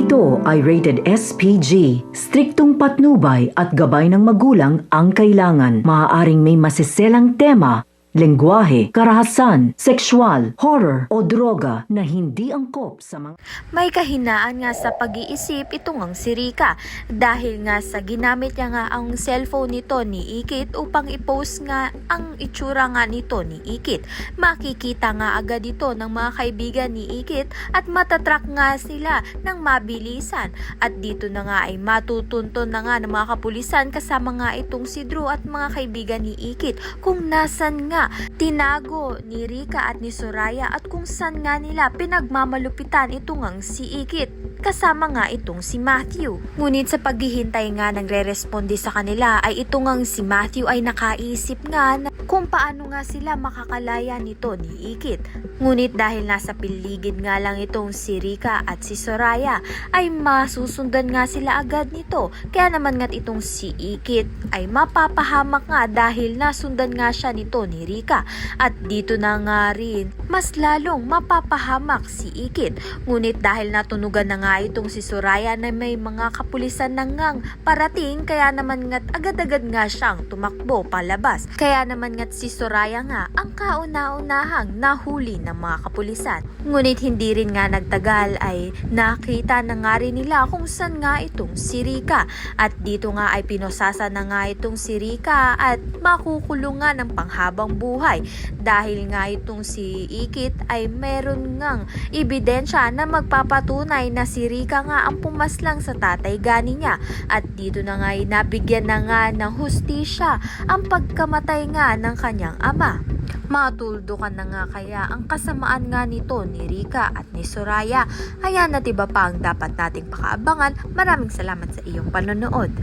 Ito ay rated SPG. Striktong patnubay at gabay ng magulang ang kailangan. Maaaring may masiselang tema, lengguwahe, karahasan, sexual, horror o droga na hindi angkop sa mga... May kahinaan nga sa pag-iisip itong ang si Rika dahil nga sa ginamit niya nga ang cellphone nito ni Ikit upang i-post nga ang itsura nga nito ni Ikit. Makikita nga agad ito ng mga kaibigan ni Ikit at matatrack nga sila ng mabilisan at dito na nga ay matutunton na nga ng mga kapulisan kasama nga itong si Drew at mga kaibigan ni Ikit kung nasan nga tinago ni Rika at ni Soraya at kung saan nga nila pinagmamalupitan itong ang si Ikit kasama nga itong si Matthew. Ngunit sa paghihintay nga nagre-responde sa kanila ay itong ang si Matthew ay nakaisip nga na kung paano nga sila makakalaya nito ni Ikit. Ngunit dahil nasa piligid nga lang itong si Rika at si Soraya ay masusundan nga sila agad nito. Kaya naman nga itong si Ikit ay mapapahamak nga dahil nasundan nga siya nito ni Rika. At dito na nga rin mas lalong mapapahamak si Ikit. Ngunit dahil natunugan na nga itong si Soraya na may mga kapulisan na ngang parating kaya naman nga agad-agad nga siyang tumakbo palabas. Kaya naman nga si Soraya nga ang kauna-unahang nahuli ng mga kapulisan. Ngunit hindi rin nga nagtagal ay nakita na nga rin nila kung saan nga itong si Rika. At dito nga ay pinosasa na nga itong si Rika at makukulong nga ng panghabang buhay dahil nga itong si Ikit ay meron ngang ebidensya na magpapatunay na si Rika nga ang pumaslang sa tatay gani niya at dito na nga ay nabigyan na nga ng hustisya ang pagkamatay nga ng kanyang ama. Matuldukan na nga kaya ang kasamaan nga nito ni Rika at ni Soraya. Ayan at iba pa ang dapat nating pakaabangan. Maraming salamat sa iyong panonood.